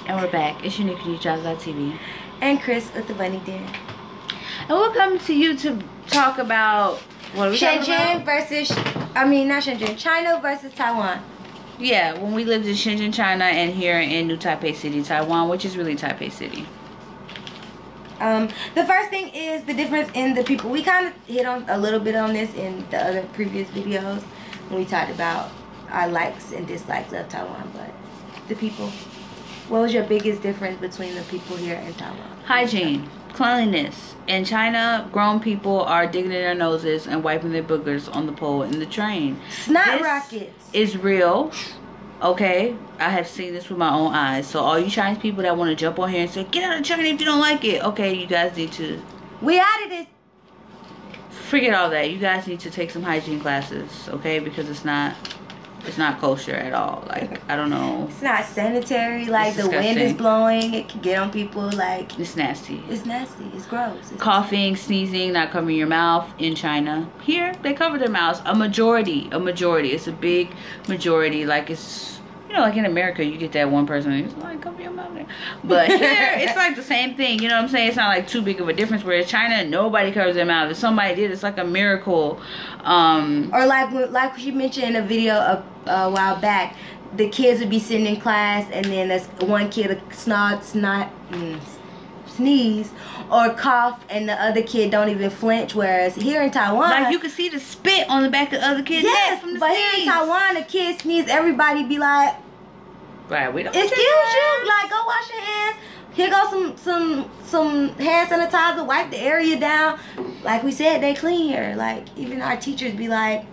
And we're back. It's Unique TV. And Chris with the Bunny Den. And we're coming to you to talk about what are we talking about? China versus Taiwan. Yeah, when we lived in Shenzhen, China, and here in New Taipei City, Taiwan, which is really Taipei City. The first thing is the difference in the people. We kind of hit on a little bit on this in the other previous videos when we talked about our likes and dislikes of Taiwan, but the people. What was your biggest difference between the people here in Taiwan? Hygiene, cleanliness. In China, grown people are digging in their noses and wiping their boogers on the pole in the train. Snot rockets. Is real. Okay, I have seen this with my own eyes. So all you Chinese people that want to jump on here and say, get out of China if you don't like it. Okay, you guys need to... We out of this. Forget all that. You guys need to take some hygiene classes, okay? Because it's not kosher at all. Like, I don't know. It's not sanitary. Like, the wind is blowing. It can get on people. Like, it's nasty. It's nasty. It's gross. It's coughing, sneezing, not covering your mouth in China. Here, they cover their mouths. A majority. It's a big majority. Like, it's, you know, like in America, you get that one person who's like, cover your mouth. But here, it's like the same thing. You know what I'm saying? It's not like too big of a difference. Whereas China, nobody covers their mouth. If somebody did, it's like a miracle. Or like you mentioned in a video a while back, the kids would be sitting in class and then there's one kid would sneeze or cough and the other kid don't even flinch, whereas here in Taiwan, like, you can see the spit on the back of the other kid's neck from the but sneeze. Here in Taiwan, a kid sneeze, everybody be like, right, we don't excuse you, like, go wash your hands. Here goes some hand sanitizer, wipe the area down. Like we said, they clean here. Like, even our teachers be like,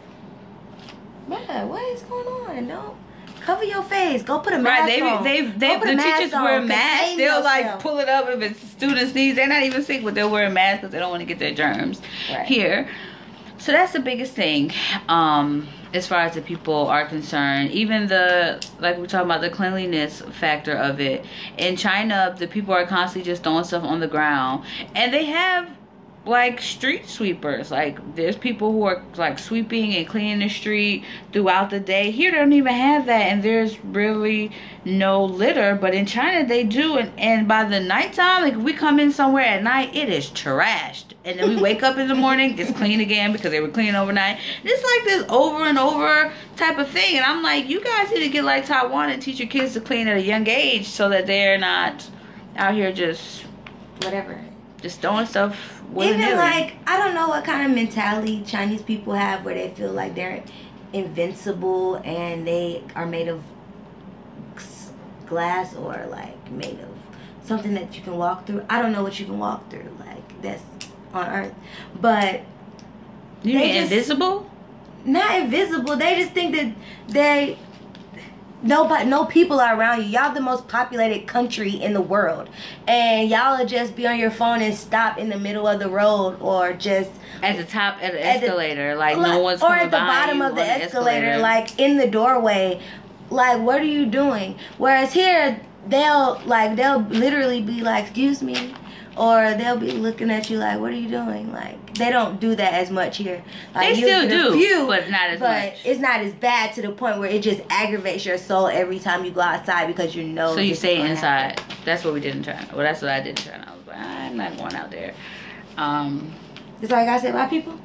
man, what is going on? Don't cover your face. Go put a mask on. The teachers wear masks. They'll like pull it up if it's students sneeze. They're not even sick, but they're wearing masks because they don't want to get their germs here. So that's the biggest thing. As far as the people are concerned, even like we're talking about the cleanliness factor of it. In China, the people are constantly just throwing stuff on the ground, and they have like street sweepers. Like, there's people who are like sweeping and cleaning the street throughout the day. Here they don't even have that, and there's really no litter. But in China they do, and by the nighttime, like, if we come in somewhere at night, it is trashed, and then we wake up in the morning, it's clean again because they were cleaning overnight. It's like this over and over type of thing, and I'm like, you guys need to get like Taiwan and teach your kids to clean at a young age so that they're not out here just whatever, just throwing stuff. Even like, I don't know what kind of mentality Chinese people have where they feel like they're invincible and they are made of glass or like made of something that you can walk through. I don't know what you can walk through, like, that's on Earth. But you mean invisible? Not invisible. They just think that no people are around you. Y'all the most populated country in the world, and y'all will just be on your phone and stop in the middle of the road, or just at the top of the escalator, like no one's coming or at the bottom of the escalator, like in the doorway. Like, what are you doing? Whereas here, they'll literally be like, excuse me, or they'll be looking at you like, what are you doing? Like, they don't do that as much here. Like, they still do, but not as much. But it's not as bad to the point where it just aggravates your soul every time you go outside because you know. So you stay inside. That's what we did in China. Well, that's what I did in China. I was like, I'm not going out there. That's all I gotta say about people.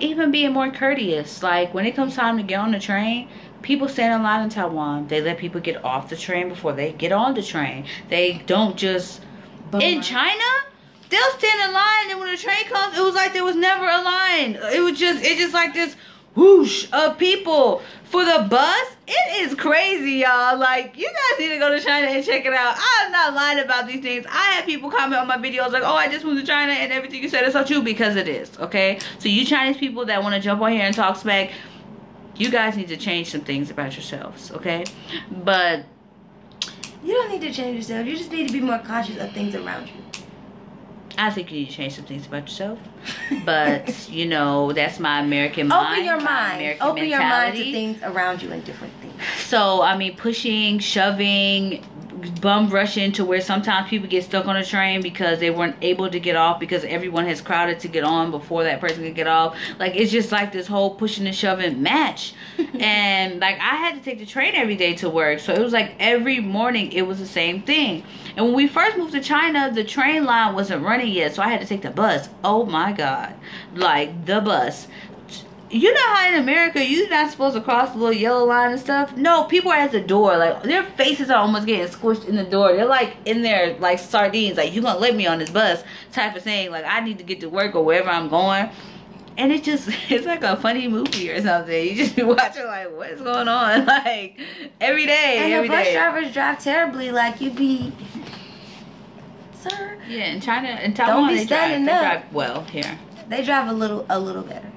Even being more courteous. Like, when it comes time to get on the train, people stand in line in Taiwan. They let people get off the train before they get on the train. They don't just... In China, they'll stand in line, and when the train comes, it was like there was never a line. It's just like this whoosh of people. For the bus, it is crazy, y'all. Like, you guys need to go to China and check it out. I'm not lying about these things. I had people comment on my videos like, oh, I just moved to China, and everything you said is so true, because it is, okay? So you Chinese people that want to jump on here and talk smack, you guys need to change some things about yourselves, okay? But you don't need to change yourself. You just need to be more cautious of things around you. I think you need to change some things about yourself. But, you know, that's my American mind. Open your mind. Open your mind to things around you and different things. So, I mean, pushing, shoving, bum rushing to where sometimes people get stuck on a train because they weren't able to get off because everyone has crowded to get on before that person could get off. Like, it's just like this whole pushing and shoving match. And like, I had to take the train every day to work, so it was like every morning it was the same thing. And when we first moved to China, the train line wasn't running yet, so I had to take the bus. Oh my god, like the bus. You know how in America you're not supposed to cross the little yellow line and stuff? No, people are at the door, like their faces are almost getting squished in the door. They're like in there like sardines, like, you gonna let me on this bus type of thing. Like, I need to get to work or wherever I'm going. And it's like a funny movie or something. You just be watching like, what's going on? Like, every day. And the bus drivers drive terribly. Like, you be, sir. Yeah, in China, in Taiwan, they drive well here. They drive a little better.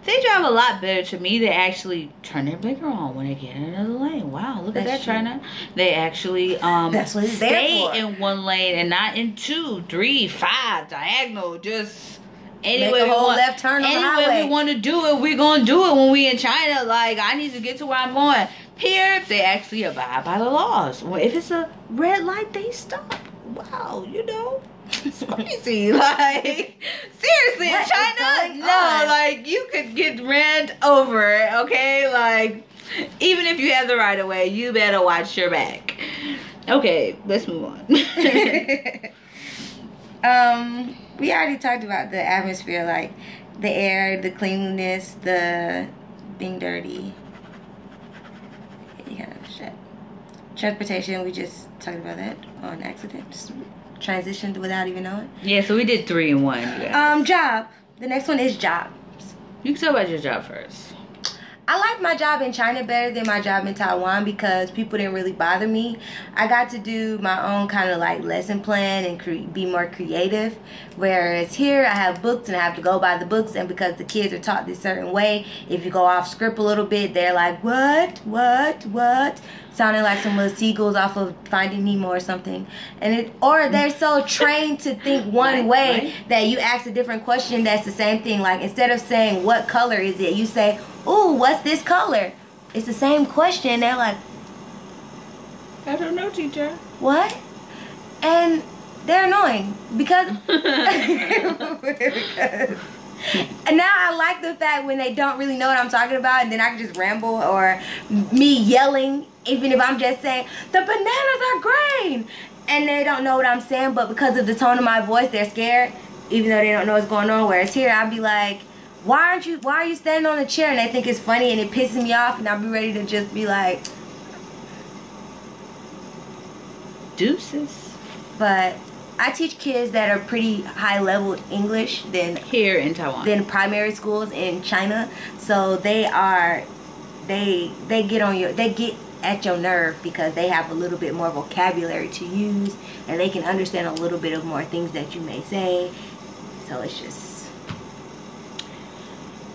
They drive a lot better to me. They actually turn their blinker on when they get in another lane. Wow, look at that, China. They actually that's what it's stay in one lane and not in 2, 3, 5 diagonal. Just anyway, make a whole left turn on the highway. Anyway we want to do it, we're gonna do it when we in China. Like, I need to get to where I'm going. Here, they actually abide by the laws. Well, if it's a red light, they stop. Wow, you know. It's crazy. Like, seriously, in China, no, like, you could get ran over, okay? Like, even if you have the right of way, you better watch your back. Okay, let's move on. We already talked about the atmosphere, like the air, the cleanliness, the being dirty. Yeah, shit. Transportation, we just talked about that on accident. Just transitioned without even knowing. Yeah, so we did 3 in 1. Job. The next one is jobs. You can talk about your job first. I like my job in China better than my job in Taiwan because people didn't really bother me. I got to do my own kind of like lesson plan and be more creative. Whereas here I have books and I have to go by the books, and because the kids are taught this certain way, if you go off script a little bit, they're like, what? Sounding like some little seagulls off of Finding Nemo or something. Or they're so trained to think one way that you ask a different question that's the same thing. Like, instead of saying, what color is it? You say, ooh, what's this color? It's the same question. They're like, I don't know, teacher. What? And they're annoying because and now I like the fact when they don't really know what I'm talking about, and then I can just ramble, or me yelling, even if I'm just saying, the bananas are green, and they don't know what I'm saying, but because of the tone of my voice, they're scared, even though they don't know what's going on. Whereas here, I'll be like, why are you standing on a chair? And they think it's funny, and it pisses me off, and I'll be ready to just be like, deuces. But I teach kids that are pretty high level English than here in Taiwan, than primary schools in China. So they get at your nerve because they have a little bit more vocabulary to use, and they can understand a little bit of more things that you may say. So it's just,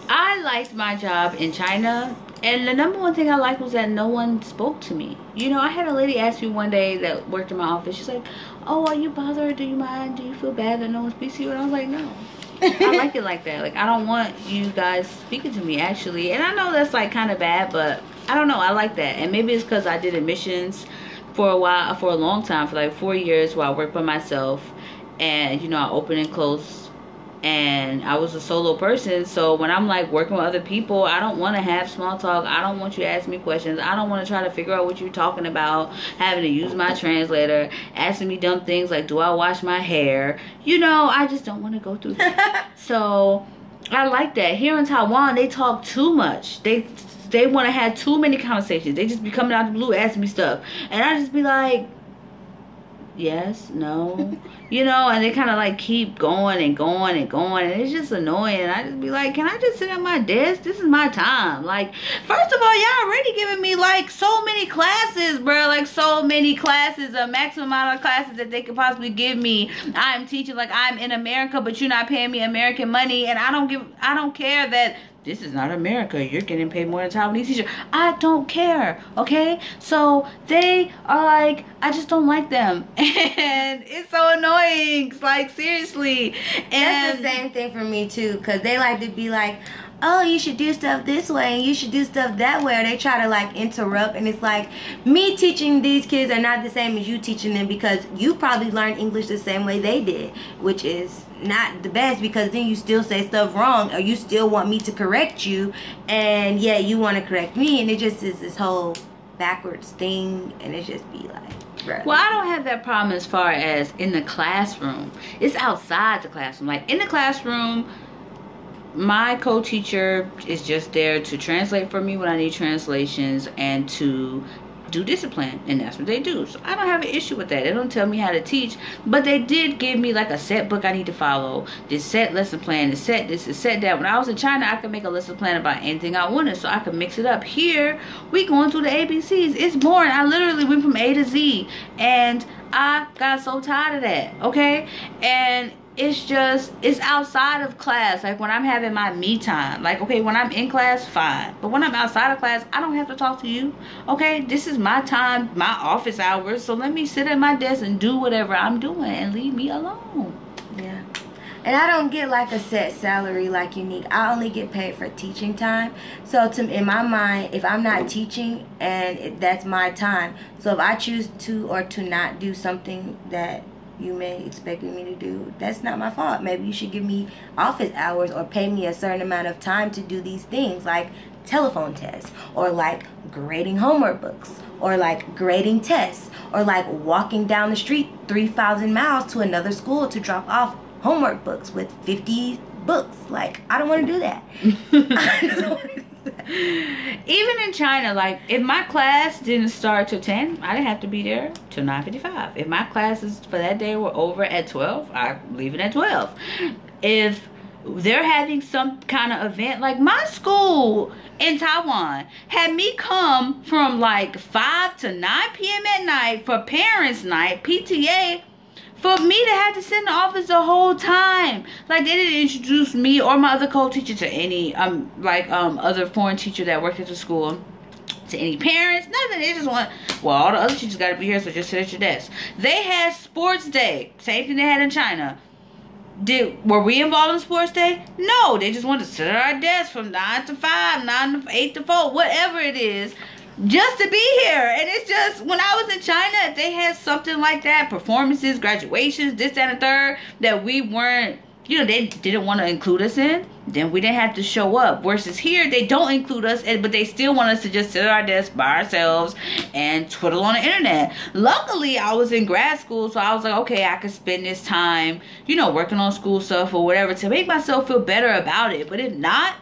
I liked my job in China, and the number one thing I liked was that no one spoke to me. You know, I had a lady ask me one day that worked in my office, she's like, oh, are you bothered? Do you mind? Do you feel bad that no one speaks to you? And I was like, no. I like it like that. Like, I don't want you guys speaking to me, actually. And I know that's like kind of bad, but I don't know, I like that. And maybe it's because I did admissions for a long time, for like 4 years, where I worked by myself. And, you know, I opened and closed, and I was a solo person. So when I'm like working with other people, I don't want to have small talk. I don't want you to ask me questions. I don't want to try to figure out what you're talking about, having to use my translator, asking me dumb things like, do I wash my hair? You know, I just don't want to go through that. So I like that. Here in Taiwan, they talk too much. They want to have too many conversations. They just be coming out of the blue asking me stuff, and I just be like, yes, no, you know, and they kind of like keep going and going and going, and it's just annoying. And I just be like, can I just sit at my desk? This is my time. Like, first of all, y'all already giving me like so many classes, bro, like so many classes, a maximum amount of classes that they could possibly give me. I'm teaching like I'm in America, but you're not paying me American money, and I don't care that this is not America. You're getting paid more than a Taiwanese teacher. I don't care, okay? So they are like, I just don't like them. And it's so annoying. Like, seriously. And that's the same thing for me, too. Because they like to be like, oh, you should do stuff this way and you should do stuff that way, or they try to like interrupt. And it's like, me teaching these kids are not the same as you teaching them, because you probably learned English the same way they did, which is not the best, because then you still say stuff wrong, or you still want me to correct you, and yeah, you want to correct me, and it just is this whole backwards thing, and it just be like, bruh. Well, I don't have that problem as far as in the classroom. It's outside the classroom. Like in the classroom, my co-teacher is just there to translate for me when I need translations and to do discipline, and that's what they do. So I don't have an issue with that. They don't tell me how to teach, but they did give me like a set book I need to follow, this set lesson plan, this set this, this set that. When I was in China, I could make a lesson plan about anything I wanted, so I could mix it up. Here we going through the ABCs. It's boring. I literally went from A to Z, and I got so tired of that. Okay, and it's just, it's outside of class. Like when I'm having my me time, like, okay, when I'm in class, fine, but when I'm outside of class, I don't have to talk to you. Okay, this is my time, my office hours, so let me sit at my desk and do whatever I'm doing and leave me alone. Yeah. And I don't get like a set salary like Unique. I only get paid for teaching time. So in my mind, if I'm not teaching, and that's my time, so if I choose to or to not do something that you may expect me to do, that's not my fault. Maybe you should give me office hours or pay me a certain amount of time to do these things, like telephone tests, or like grading homework books, or like grading tests, or like walking down the street 3,000 miles to another school to drop off homework books with 50 books. Like, I don't want to do that. I just don't want to do that. Even in China, like if my class didn't start till 10, I didn't have to be there till 9:55. If my classes for that day were over at 12, I leave it at 12. If they're having some kind of event, like my school in Taiwan had me come from like 5 to 9 p.m. at night for parents' night, PTA, for me to have to sit in the office the whole time. Like, they didn't introduce me or my other co-teacher to any other foreign teacher that worked at the school, to any parents, nothing. They just want, well, all the other teachers got to be here, so just sit at your desk. They had sports day, same thing they had in China. Were we involved in sports day? No, they just wanted to sit at our desk from 9 to 5, 9 to 8 to 4, whatever it is, just to be here. And it's just, when I was in China, they had something like that, performances, graduations, this, that, and the third, that we weren't, you know, they didn't want to include us in. Then we didn't have to show up. Versus here, they don't include us, but they still want us to just sit at our desk by ourselves and twiddle on the internet. Luckily, I was in grad school, so I was like, okay, I could spend this time, you know, working on school stuff or whatever to make myself feel better about it. But if not,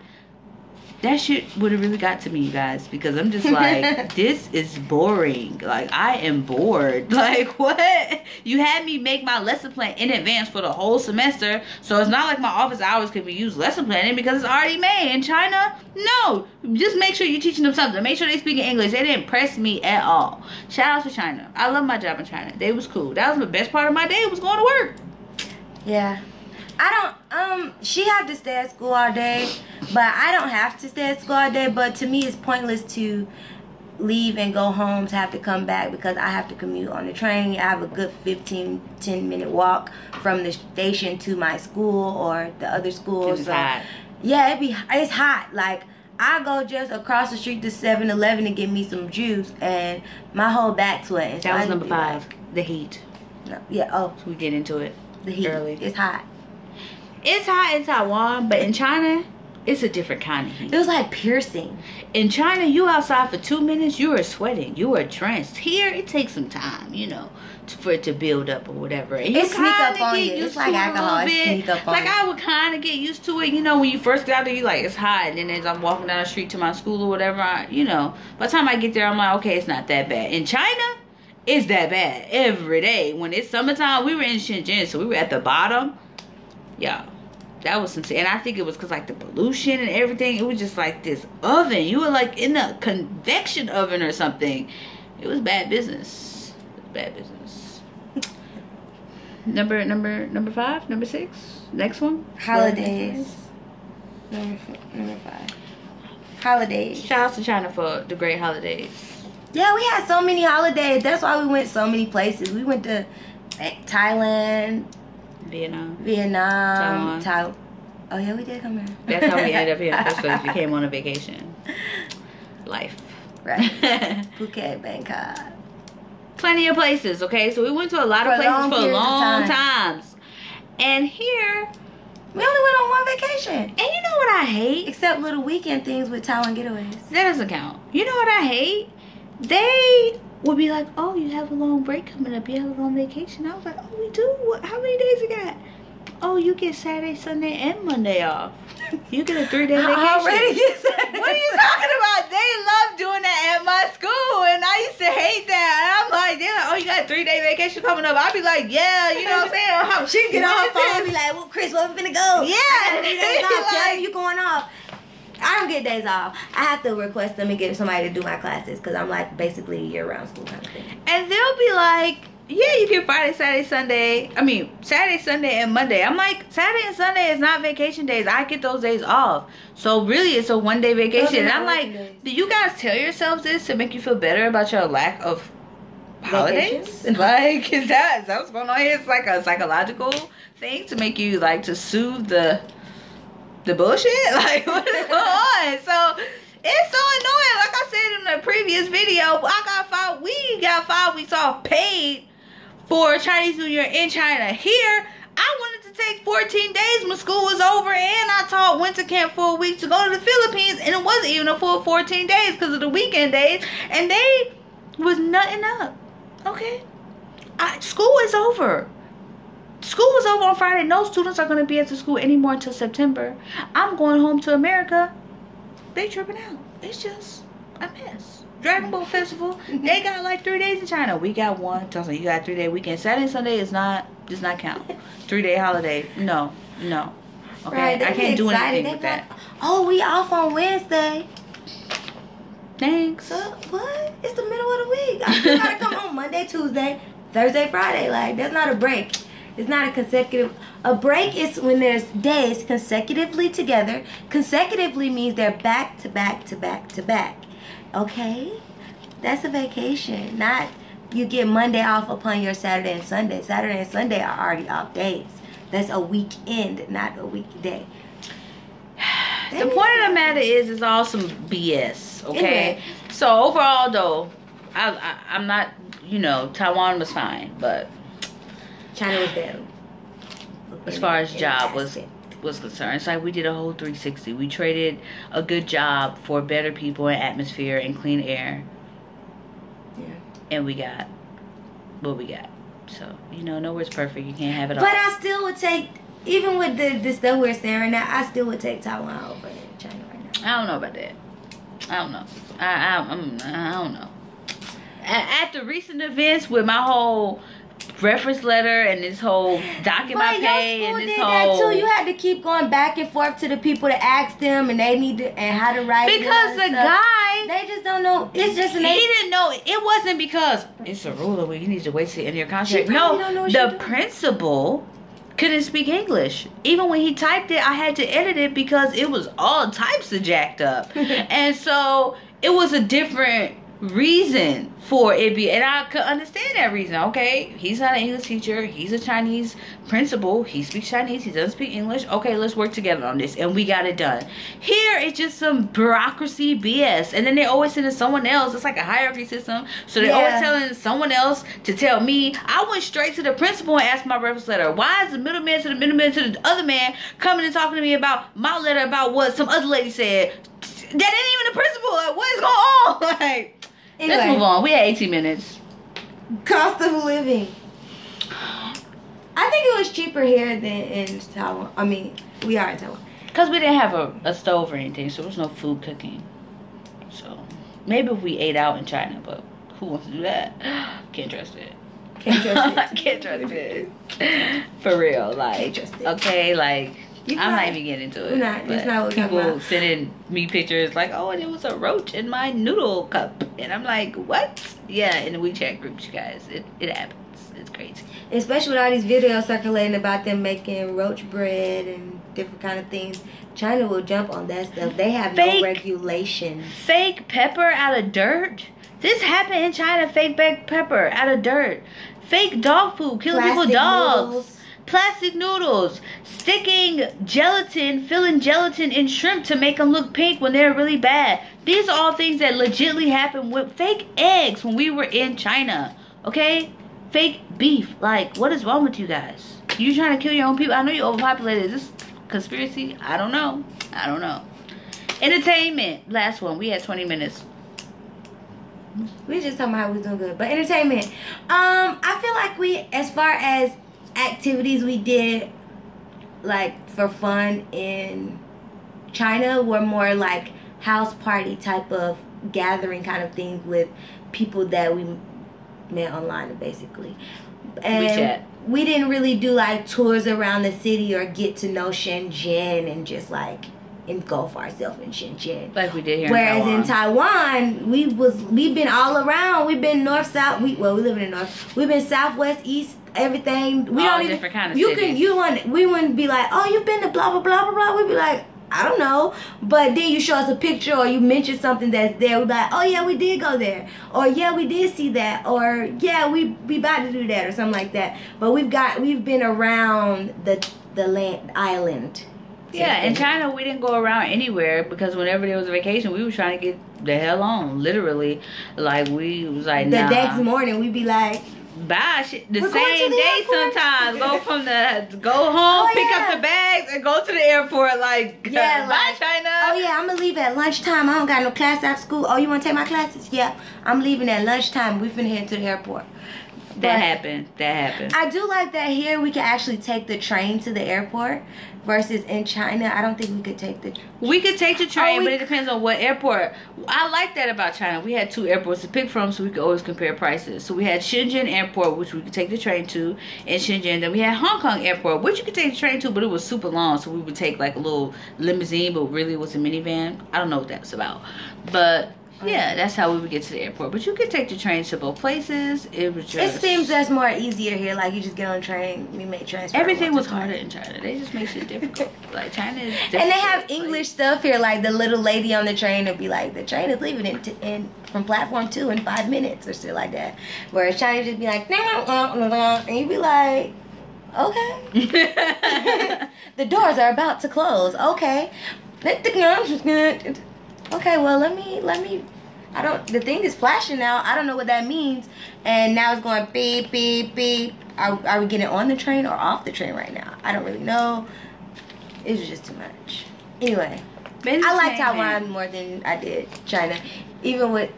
that shit would have really got to me, you guys, because I'm just like, this is boring. Like, I am bored. Like, what? You had me make my lesson plan in advance for the whole semester, so it's not like my office hours could be used lesson planning because it's already made. In China, no. Just make sure you're teaching them something. Make sure they speak English. They didn't press me at all. Shout out to China. I love my job in China. They was cool. That was the best part of my day, was going to work. Yeah. She had to stay at school all day, but I don't have to stay at school all day. But to me, it's pointless to leave and go home to have to come back, because I have to commute on the train. I have a good 10-minute walk from the station to my school or the other school. It's hot. Yeah, it's hot. Like, I go just across the street to 7-Eleven to get me some juice, and my whole back's sweating. That was number 5, the heat. No, yeah, oh. So we get into it. The heat. Early. It's hot. It's hot in Taiwan, but in China, it's a different kind of heat. It was like piercing. In China, you outside for 2 minutes, you are sweating. You are drenched. Here, it takes some time, you know, for it to build up or whatever. And it sneak up on you. It's like alcohol. It sneak up on you. Like, I would kind of get used to it. You know, when you first get out there, you like, it's hot. And then as I'm walking down the street to my school or whatever, you know, by the time I get there, I'm like, okay, it's not that bad. In China, it's that bad every day. When it's summertime, we were in Shenzhen, so we were at the bottom. Yeah, that was some, and I think it was because like the pollution and everything. It was just like this oven. You were like in a convection oven or something. It was bad business. It was bad business. Number 5, number 6. Next one. Holidays. Number 5. Holidays. Shout out to China for the great holidays. Yeah, we had so many holidays. That's why we went so many places. We went to Thailand, Vietnam, Taiwan. Oh yeah, we did come here. That's how we ended up here in the first place. We came on a vacation. Life. Right. Phuket, Bangkok. Plenty of places, okay? So we went to a lot of places for long times. And here, we only went on one vacation. And you know what I hate? Except little weekend things with Taiwan getaways. That doesn't count. You know what I hate? They would be like, oh, you have a long break coming up. You have a long vacation. I was like, oh, we do? What? How many days you got? Oh, you get Saturday, Sunday, and Monday off. You get a 3-day vacation. I already get Saturday. What are you talking about? They love doing that at my school, and I used to hate that. And I'm like, yeah, oh, you got a 3-day vacation coming up. I'd be like, yeah, you know what I'm saying? She'd get on her phone and be like, well, Chris, where we finna go? Yeah. Tell me you going off. I don't get days off. I have to request them and get somebody to do my classes because I'm like basically year-round school kind of thing. And they'll be like, yeah, you get Friday, Saturday, Sunday. I mean, Saturday, Sunday, and Monday. I'm like, Saturday and Sunday is not vacation days. I get those days off. So really, it's a 1-day vacation. And I'm like, do you guys tell yourselves this to make you feel better about your lack of holidays? Like, is that what's going on here? It's like a psychological thing to make you like to soothe the bullshit. Like, what is going on? So it's so annoying. Like I said in the previous video, we got 5 weeks off paid for Chinese New Year in China. Here, I wanted to take 14 days when school was over, and I taught winter camp for a week to go to the Philippines, and it wasn't even a full 14 days because of the weekend days, and they was nutting up. Okay, school is over. School was over on Friday. No students are going to be at the school anymore until September. I'm going home to America. They tripping out. It's just a mess. Dragon Boat Festival, they got like 3 days in China. We got 1. Tell you got 3-day weekend. Saturday and Sunday does not count. 3-day holiday. No. Okay, right, I can't do anything with that. Oh, we off on Wednesday. Thanks. What? It's the middle of the week. I still gotta come on Monday, Tuesday, Thursday, Friday. Like, that's not a break. It's not a consecutive. A break is when there's days consecutively together. Consecutively means they're back to back to back to back. Okay? That's a vacation. Not you get Monday off upon your Saturday and Sunday. Saturday and Sunday are already off days. That's a weekend, not a weekday. The point of the matter is, it's all some BS. Okay? Anyway. So overall, though, I'm not, Taiwan was fine, but China was better. As far as job was concerned, it's like we did a whole 360. We traded a good job for better people and atmosphere and clean air. Yeah. And we got what we got. So, nowhere's perfect. You can't have it all. But I still would take, even with the stuff we're saying right now, I still would take Taiwan over China right now. I don't know about that. I don't know. I don't know. At the recent events with my whole reference letter and this whole document pay and this whole that too. You had to keep going back and forth to the people to ask them, and they need to and how to write because the guy they just don't know. It's just he didn't know. It wasn't because it's a rule where you need to wait till the end of your contract. No, the principal couldn't speak English. Even when he typed it, I had to edit it because it was all types of jacked up, and so it was a different reason for it and I could understand that reason. Okay, he's not an English teacher, he's a Chinese principal, he speaks Chinese, he doesn't speak English. Okay, let's work together on this, and we got it done. Here it's just some bureaucracy BS, and then they always send it to someone else. It's like a hierarchy system, so they're always telling someone else to tell me. I went straight to the principal and asked my reference letter. Why is the middleman to the middleman to the other man coming and talking to me about my letter about what some other lady said? That ain't even the principal. Like, what is going on? Like, anyway, let's move on. We had 18 minutes. Cost of living. I think it was cheaper here than in Taiwan. I mean, we are in Taiwan. Because we didn't have a stove or anything, so there was no food cooking. So, maybe if we ate out in China, but who wants to do that? Can't trust it. Can't trust it. Can't trust it. For real. Like, okay, like, I'm not even getting into it. It's not what people sending me pictures like, oh, there was a roach in my noodle cup. And I'm like, what? Yeah, in the WeChat groups, you guys. It happens. It's crazy. Especially with all these videos circulating about them making roach bread and different kind of things. China will jump on that stuff. They have no regulations. Fake pepper out of dirt. This happened in China. Fake pepper out of dirt. Fake dog food. Killing people's dogs. Noodles. Plastic noodles, sticking gelatin, filling gelatin in shrimp to make them look pink when they're really bad. These are all things that legitimately happen with fake eggs when we were in China. Okay? Fake beef. Like, what is wrong with you guys? You trying to kill your own people? I know you're overpopulated. Is this conspiracy? I don't know. I don't know. Entertainment. Last one. We had 20 minutes. We just talking about how we doing good. But entertainment. I feel like we, as far as activities we did, like, for fun in China, were more like house party type of gathering kind of thing with people that we met online, basically. And we didn't really do like tours around the city or get to know Shenzhen and just like engulf ourselves in Shenzhen like we did here. Whereas in Taiwan, we've been all around. We've been north, south. We live in the north. We've been southwest, east, everything. We all don't even different kind of cities. We wouldn't be like, oh, you've been to blah blah blah blah blah. We'd be like, I don't know. But then you show us a picture or you mention something that's there. We're like, oh yeah, we did go there. Or yeah, we did see that. Or yeah, we about to do that or something like that. But we've been around the island. Yeah, in China we didn't go around anywhere because whenever there was a vacation, we were trying to get the hell on. Literally, like we was like, nah. The next morning we'd be like, bye. The same day sometimes. Go home, pick up the bags, and go to the airport. Like, yeah, bye, China. Oh yeah, I'm gonna leave at lunchtime. I don't got no class after school. Oh, you wanna take my classes? Yeah, I'm leaving at lunchtime. We finna head to the airport. That happened. I do like that here we can actually take the train to the airport versus in China. I don't think we could take the... We could take the train, but it depends on what airport. I like that about China. We had 2 airports to pick from, so we could always compare prices. So we had Shenzhen Airport, which we could take the train to in Shenzhen. Then we had Hong Kong Airport, which you could take the train to, but it was super long, so we would take like a little limousine, but really it was a minivan. I don't know what that's about. But... yeah, that's how we would get to the airport. But you could take the train to both places. It was just... it seems that's more easier here. Like, you just get on the train, we make transfer. Everything was harder in China. They just make shit difficult. Like, China is difficult. And they have English stuff here. Like, the little lady on the train will be like, the train is leaving from platform 2 in 5 minutes or shit like that. Whereas China just be like, and you'd be like, okay. The doors are about to close. Okay. Okay, well, let me, the thing is flashing now. I don't know what that means. And now it's going beep, beep, beep. Are we getting on the train or off the train right now? I don't really know. It was just too much. Anyway, I like Taiwan more than I did China. Even with,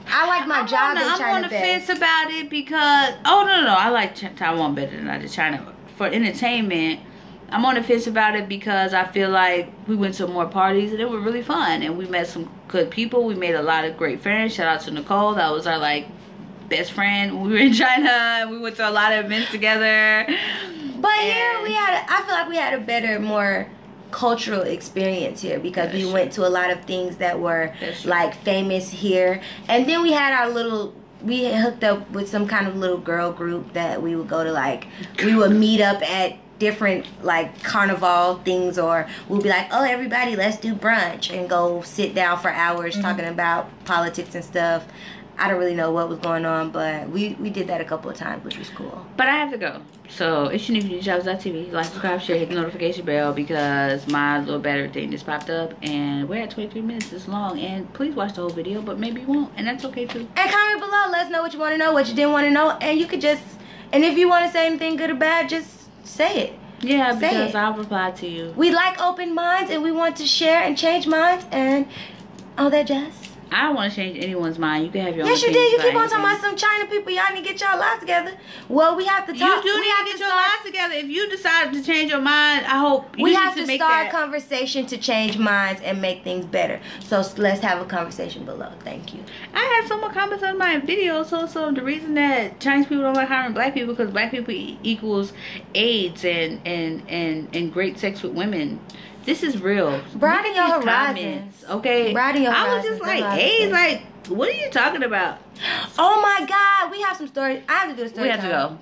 I like my job in China I'm on the fence about it because, I like Taiwan better than I did China. For entertainment, I'm on the fence about it because I feel like we went to more parties and it was really fun and we met some good people. We made a lot of great friends. Shout out to Nicole. That was our like best friend when we were in China. We went to a lot of events together. But here I feel like we had a better, more cultural experience here because we went to a lot of things that were like famous here. And then we had we had hooked up with some kind of little girl group that we would go to, like, we would meet up at different like carnival things, or we'll be like, oh, everybody, let's do brunch and go sit down for hours talking about politics and stuff. I don't really know what was going on, but we did that a couple of times, which was cool. But I have to go. So if you're new to Jobs.tv, like, subscribe, share, hit the notification bell because my little battery thing just popped up and we're at 23 minutes this long. And please watch the whole video, but maybe you won't, and that's okay too. And comment below, let us know what you want to know, what you didn't want to know, and you could just, and if you want to say anything good or bad, just say it. Yeah, because I'll reply to you. We like open minds and we want to share and change minds and all that jazz. I don't want to change anyone's mind. You can have your own opinion. Yes, you did. You keep on talking about some China people. Y'all need to get y'all lives together. Well, we have to talk. You do need to get your lives together. If you decide to change your mind, I hope we have to start a conversation to change minds and make things better. So let's have a conversation below. Thank you. I had some more comments on my video. So the reason that Chinese people don't like hiring black people because black people equals AIDS and great sex with women. This is real. Broaden your horizons. Okay. Broaden your horizons. I was just like, AIDS, like, what are you talking about? Oh my God. We have some stories. I have to do a story. We have to go.